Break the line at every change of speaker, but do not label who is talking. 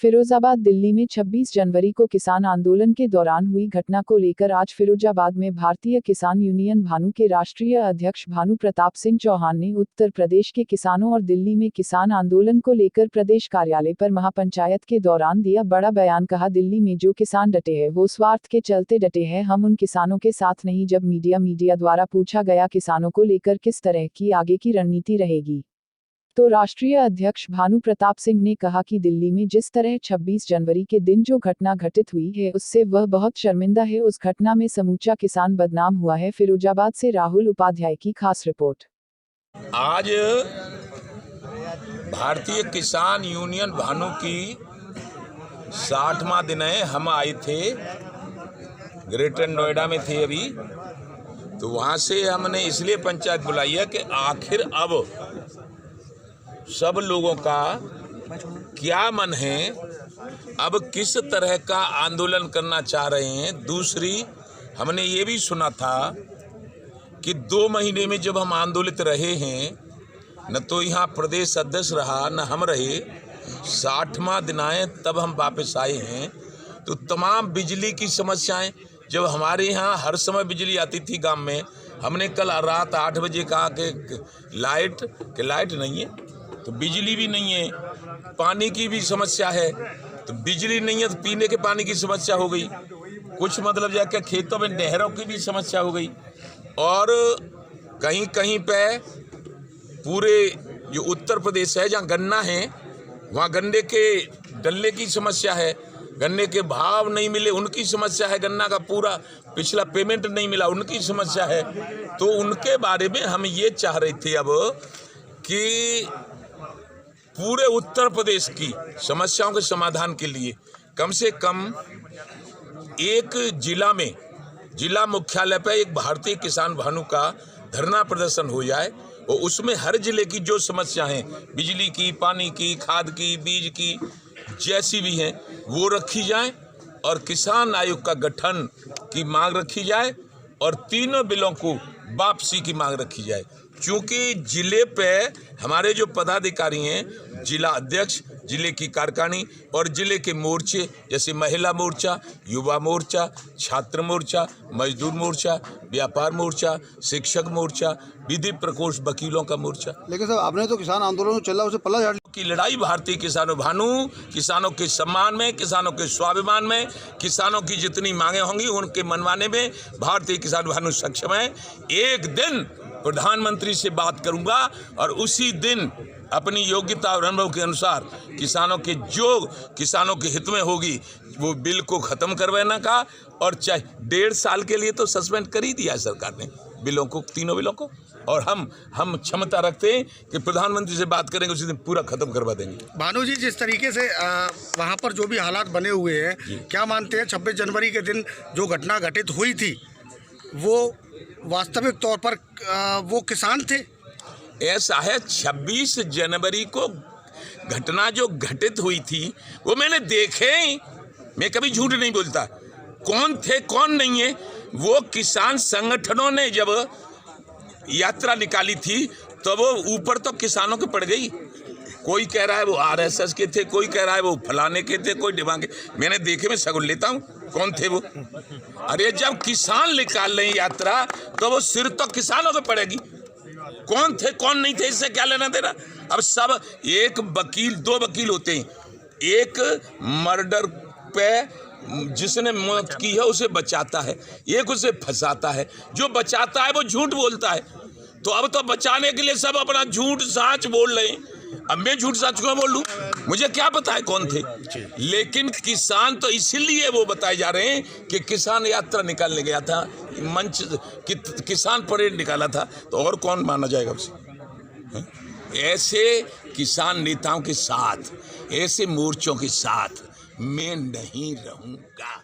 फिरोजाबाद दिल्ली में 26 जनवरी को किसान आंदोलन के दौरान हुई घटना को लेकर आज फिरोजाबाद में भारतीय किसान यूनियन भानु के राष्ट्रीय अध्यक्ष भानु प्रताप सिंह चौहान ने उत्तर प्रदेश के किसानों और दिल्ली में किसान आंदोलन को लेकर प्रदेश कार्यालय पर महापंचायत के दौरान दिया बड़ा बयान। कहा, दिल्ली में जो किसान डटे हैं वो स्वार्थ के चलते डटे हैं, हम उन किसानों के साथ नहीं। जब मीडिया द्वारा पूछा गया किसानों को लेकर किस तरह की आगे की रणनीति रहेगी, तो राष्ट्रीय अध्यक्ष भानु प्रताप सिंह ने कहा कि दिल्ली में जिस तरह 26 जनवरी के दिन जो घटना घटित हुई है उससे वह बहुत शर्मिंदा है। उस घटना में समूचा किसान बदनाम हुआ है। फिरोजाबाद से राहुल उपाध्याय की खास रिपोर्ट।
आज भारतीय किसान यूनियन भानु की 60वां दिन है। हम आए थे, ग्रेटर नोएडा में थे अभी, तो वहाँ से हमने इसलिए पंचायत बुलाई है कि आखिर अब सब लोगों का क्या मन है, अब किस तरह का आंदोलन करना चाह रहे हैं। दूसरी, हमने ये भी सुना था कि 2 महीने में जब हम आंदोलित रहे हैं, न तो यहाँ प्रदेश अध्यक्ष रहा न हम रहे, 60वां दिन आए तब हम वापस आए हैं। तो तमाम बिजली की समस्याएं, जब हमारे यहाँ हर समय बिजली आती थी गांव में, हमने कल रात 8 बजे कहा कि लाइट नहीं है तो बिजली भी नहीं है, पानी की भी समस्या है, तो बिजली नहीं है तो पीने के पानी की समस्या हो गई, कुछ मतलब जाके खेतों में नहरों की भी समस्या हो गई, और कहीं कहीं पे पूरे जो उत्तर प्रदेश है जहाँ गन्ना है वहाँ गन्ने के डलने की समस्या है, गन्ने के भाव नहीं मिले उनकी समस्या है, गन्ना का पूरा पिछला पेमेंट नहीं मिला उनकी समस्या है। तो उनके बारे में हम ये चाह रहे थे अब कि पूरे उत्तर प्रदेश की समस्याओं के समाधान के लिए कम से कम एक जिला में, जिला मुख्यालय पर एक भारतीय किसान भानु का धरना प्रदर्शन हो जाए और उसमें हर जिले की जो समस्या हैं, बिजली की, पानी की, खाद की, बीज की, जैसी भी हैं वो रखी जाए और किसान आयोग का गठन की मांग रखी जाए और तीनों बिलों को वापसी की मांग रखी जाए। चूँकि जिले पे हमारे जो पदाधिकारी हैं, जिला अध्यक्ष, जिले की कार्यकारिणी और जिले के मोर्चे जैसे महिला मोर्चा, युवा मोर्चा, छात्र मोर्चा, मजदूर मोर्चा, व्यापार मोर्चा, शिक्षक मोर्चा, विधि प्रकोष्ठ, वकीलों का मोर्चा।
लेकिन सर, आपने तो किसान आंदोलन चला उसे पल्ला झाड़
की लड़ाई भारतीय किसानों भानु, किसानों के सम्मान में, किसानों के स्वाभिमान में, किसानों की जितनी मांगे होंगी उनके मनवाने में भारतीय किसान भानु सक्षम है। एक दिन प्रधानमंत्री से बात करूंगा और उसी दिन अपनी योग्यता और अनुभव के अनुसार किसानों के हित में होगी वो बिल को खत्म करवाना का, और चाहे 1.5 साल के लिए तो सस्पेंड कर ही दिया है सरकार ने बिलों को, तीनों बिलों को, और हम क्षमता रखते हैं कि प्रधानमंत्री से बात करेंगे उसी दिन पूरा खत्म करवा देंगे।
भानु जी, जिस तरीके से वहाँ पर जो भी हालात बने हुए हैं, क्या मानते हैं 26 जनवरी के दिन जो घटना घटित हुई थी वो वास्तविक तौर पर वो किसान थे?
ऐसा है, 26 जनवरी को घटना जो घटित हुई थी वो मैंने देखे, मैं कभी झूठ नहीं बोलता। कौन थे कौन नहीं है, वो किसान संगठनों ने जब यात्रा निकाली थी तो वो ऊपर तो किसानों के पड़ गई। कोई कह रहा है वो आरएसएस के थे, कोई कह रहा है वो फलाने के थे, कोई डिमांड के। मैंने देखे, मैं सगुन लेता हूँ कौन थे वो। अरे जब किसान निकाल रहे यात्रा तो वो सिर तो किसानों के पड़ेगी। कौन थे कौन नहीं थे इससे क्या लेना देना। अब सब एक वकील, 2 वकील होते हैं, एक मर्डर पे जिसने मौत की है उसे बचाता है, एक उसे फंसाता है। जो बचाता है वो झूठ बोलता है, तो अब तो बचाने के लिए सब अपना झूठ सच बोल रहे हैं। अब मैं झूठ सच क्यों बोल लूं, मुझे क्या पता है कौन थे। लेकिन किसान तो इसीलिए वो बताए जा रहे हैं कि किसान यात्रा निकालने गया था, मंच किसान परेड निकाला था, तो और कौन माना जाएगा उसे। ऐसे किसान नेताओं के साथ, ऐसे मोर्चों के साथ मैं नहीं रहूंगा।